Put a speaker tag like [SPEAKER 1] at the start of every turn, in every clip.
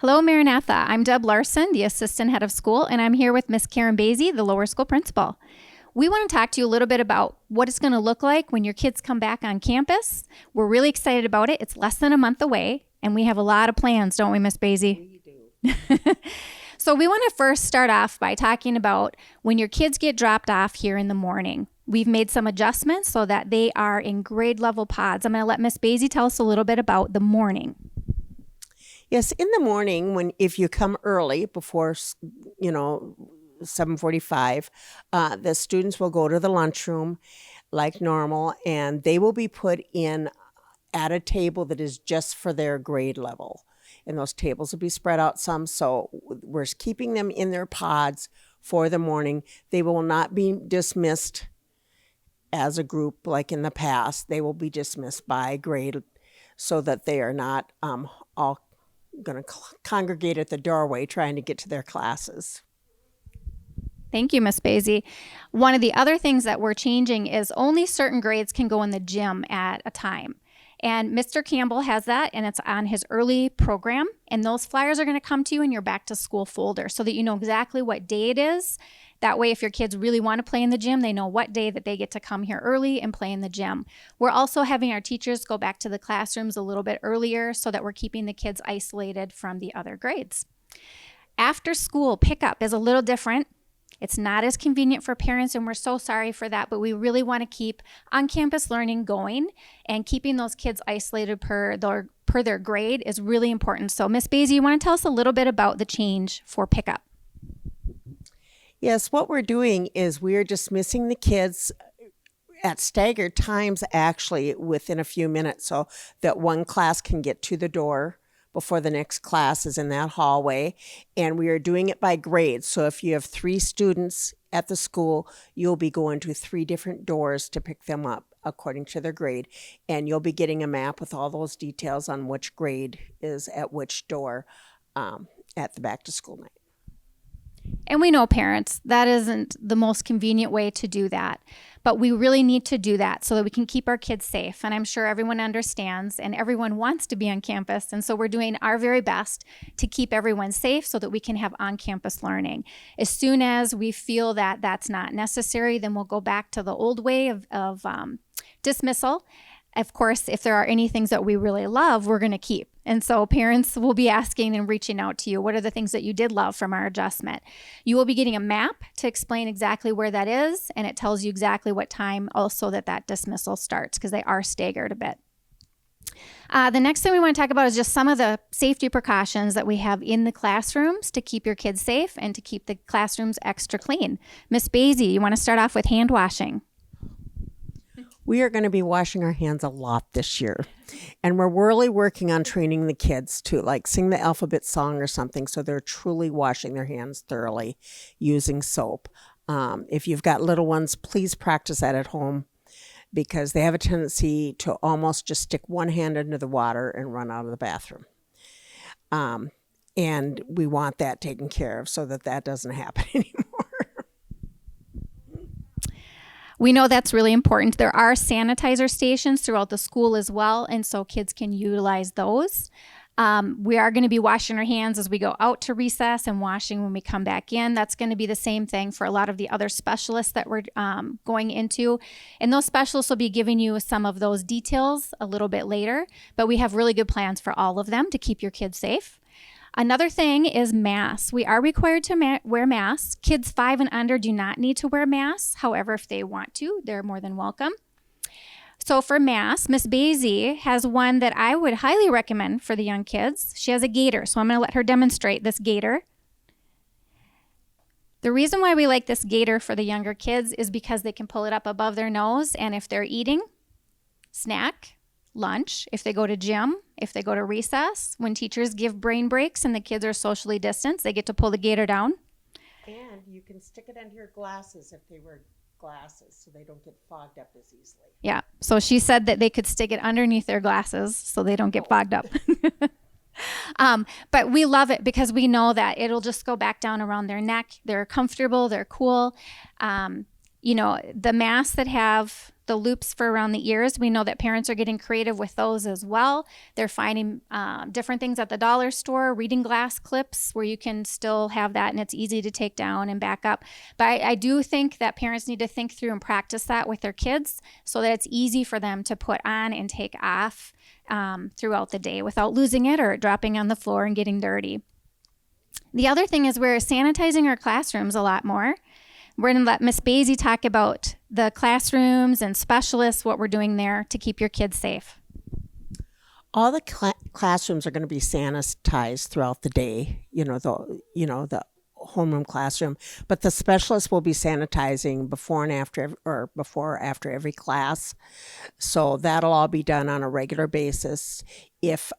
[SPEAKER 1] Hello, Maranatha. I'm Deb Larson, the assistant head of school, and I'm here with Miss Karen Basie, the lower school principal. We want to talk to you a little bit about what it's going to look like when your kids come back on campus. We're really excited about it. It's less than a month away, and we have a lot of plans, don't we, Miss Basie?
[SPEAKER 2] We do.
[SPEAKER 1] So we want to first start off by talking about when your kids get dropped off here in the morning. We've made some adjustments so that they are in grade level pods. I'm going to let Miss Basie tell us a little bit about the morning.
[SPEAKER 2] Yes, in the morning, if you come early before, 7:45, the students will go to the lunchroom like normal, and they will be put in at a table that is just for their grade level. And those tables will be spread out some, so we're keeping them in their pods for the morning. They will not be dismissed as a group like in the past. They will be dismissed by grade so that they are not all going to congregate at the doorway trying to get to their classes.
[SPEAKER 1] Thank you, Miss Basie. One of the other things that we're changing is only certain grades can go in the gym at a time. And Mr. Campbell has that, and it's on his early program. And those flyers are going to come to you in your back to school folder so that you know exactly what day it is. That way, if your kids really want to play in the gym, they know what day that they get to come here early and play in the gym. We're also having our teachers go back to the classrooms a little bit earlier so that we're keeping the kids isolated from the other grades. After school pickup is a little different. It's not as convenient for parents, and we're so sorry for that, but we really want to keep on-campus learning going, and keeping those kids isolated per their grade is really important. So, Miss Basie, you want to tell us a little bit about the change for pickup?
[SPEAKER 2] Yes, what we're doing is we're dismissing the kids at staggered times, actually, within a few minutes, so that one class can get to the door before the next class is in that hallway. And we are doing it by grade. So if you have 3 students at the school, you'll be going to 3 different doors to pick them up according to their grade. And you'll be getting a map with all those details on which grade is at which door at the back to school night.
[SPEAKER 1] And we know, parents, that isn't the most convenient way to do that. But we really need to do that so that we can keep our kids safe. And I'm sure everyone understands, and everyone wants to be on campus. And so we're doing our very best to keep everyone safe so that we can have on-campus learning. As soon as we feel that that's not necessary, then we'll go back to the old way of dismissal. Of course, if there are any things that we really love, we're going to keep. And so parents will be asking and reaching out to you, what are the things that you did love from our adjustment? You will be getting a map to explain exactly where that is, and it tells you exactly what time also that dismissal starts, because they are staggered a bit. The next thing we want to talk about is just some of the safety precautions that we have in the classrooms to keep your kids safe and to keep the classrooms extra clean. Miss Basie, you want to start off with hand washing?
[SPEAKER 2] We are going to be washing our hands a lot this year. And we're really working on training the kids to sing the alphabet song or something, so they're truly washing their hands thoroughly using soap. If you've got little ones, please practice that at home, because they have a tendency to almost just stick one hand into the water and run out of the bathroom. And we want that taken care of so that doesn't happen anymore.
[SPEAKER 1] We know that's really important. There are sanitizer stations throughout the school as well, and so kids can utilize those. We are going to be washing our hands as we go out to recess and washing when we come back in. That's going to be the same thing for a lot of the other specialists that we're going into. And those specialists will be giving you some of those details a little bit later, but we have really good plans for all of them to keep your kids safe. Another thing is masks. We are required to wear masks. Kids 5 and under do not need to wear masks. However, if they want to, they're more than welcome. So for masks, Miss Basie has one that I would highly recommend for the young kids. She has a gaiter, so I'm going to let her demonstrate this gaiter. The reason why we like this gaiter for the younger kids is because they can pull it up above their nose, and if they're eating, snack, lunch, if they go to gym, if they go to recess, when teachers give brain breaks and the kids are socially distanced, they get to pull the gaiter down.
[SPEAKER 2] And you can stick it under your glasses if they wear glasses, so they don't get fogged up as easily.
[SPEAKER 1] Yeah, so she said that they could stick it underneath their glasses so they don't get fogged up. But we love it because we know that it'll just go back down around their neck. They're comfortable, they're cool. The masks that have the loops for around the ears. We know that parents are getting creative with those as well. They're finding different things at the dollar store, reading glass clips where you can still have that and it's easy to take down and back up. But I do think that parents need to think through and practice that with their kids so that it's easy for them to put on and take off throughout the day without losing it or dropping on the floor and getting dirty. The other thing is we're sanitizing our classrooms a lot more. We're going to let Miss Basie talk about the classrooms and specialists, what we're doing there to keep your kids safe.
[SPEAKER 2] All the classrooms are going to be sanitized throughout the day, the homeroom classroom, but the specialists will be sanitizing before or after every class. So that'll all be done on a regular basis. If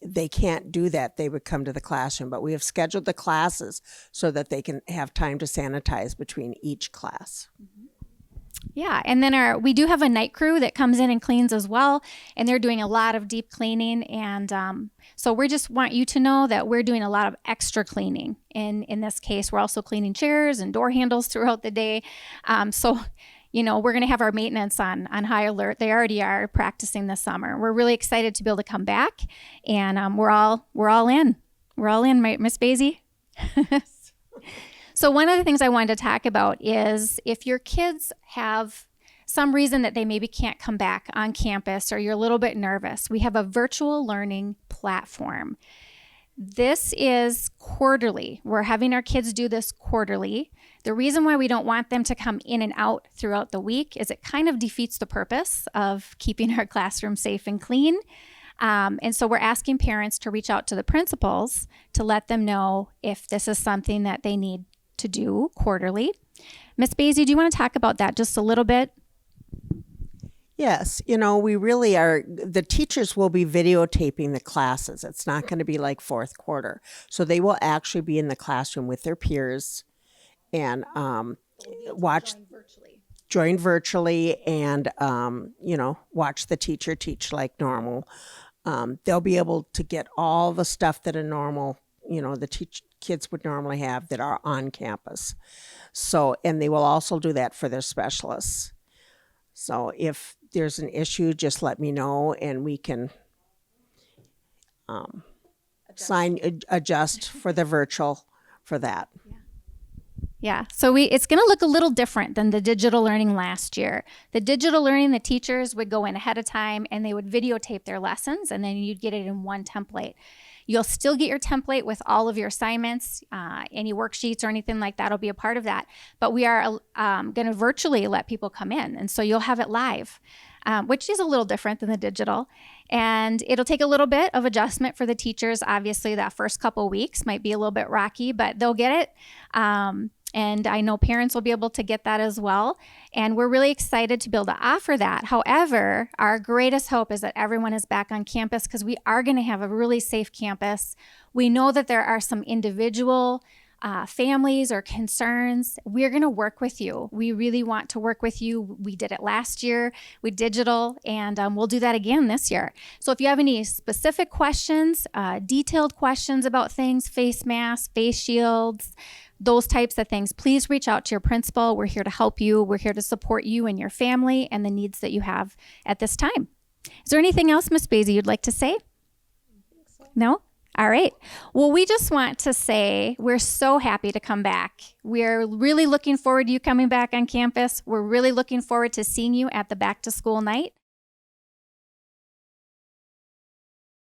[SPEAKER 2] they can't do that, they would come to the classroom, but we have scheduled the classes so that they can have time to sanitize between each class.
[SPEAKER 1] Yeah, and then we do have a night crew that comes in and cleans as well, and they're doing a lot of deep cleaning, and so we just want you to know that we're doing a lot of extra cleaning. In this case, we're also cleaning chairs and door handles throughout the day. We're going to have our maintenance on high alert. They already are practicing this summer. We're really excited to be able to come back, and we're all in. We're all in, Miss Basie. So one of the things I wanted to talk about is if your kids have some reason that they maybe can't come back on campus or you're a little bit nervous, we have a virtual learning platform. This is quarterly. We're having our kids do this quarterly. The reason why we don't want them to come in and out throughout the week is it kind of defeats the purpose of keeping our classroom safe and clean. And so we're asking parents to reach out to the principals to let them know if this is something that they need to do quarterly. Miss Basie, do you want to talk about that just a little bit?
[SPEAKER 2] Yes, we really are. The teachers will be videotaping the classes. It's not going to be like fourth quarter. So they will actually be in the classroom with their peers and join virtually and, watch the teacher teach like normal. They'll be able to get all the stuff that a normal, kids would normally have that are on campus. So, and they will also do that for their specialists. So if there's an issue, just let me know and we can adjust for the virtual for that.
[SPEAKER 1] Yeah, so it's going to look a little different than the digital learning last year. The digital learning, the teachers would go in ahead of time and they would videotape their lessons and then you'd get it in one template. You'll still get your template with all of your assignments, any worksheets or anything like that will be a part of that. But we are going to virtually let people come in. And so you'll have it live, which is a little different than the digital. And it'll take a little bit of adjustment for the teachers. Obviously, that first couple weeks might be a little bit rocky, but they'll get it. And I know parents will be able to get that as well. And we're really excited to be able to offer that. However, our greatest hope is that everyone is back on campus because we are going to have a really safe campus. We know that there are some individual families or concerns. We're going to work with you. We really want to work with you. We did it last year. We digital, and we'll do that again this year. So if you have any specific questions, detailed questions about things, face masks, face shields, those types of things, please reach out to your principal. We're here to help you. We're here to support you and your family and the needs that you have at this time. Is there anything else, Miss Basie, you'd like to say? No? All right. Well, we just want to say we're so happy to come back. We're really looking forward to you coming back on campus. We're really looking forward to seeing you at the back to school night.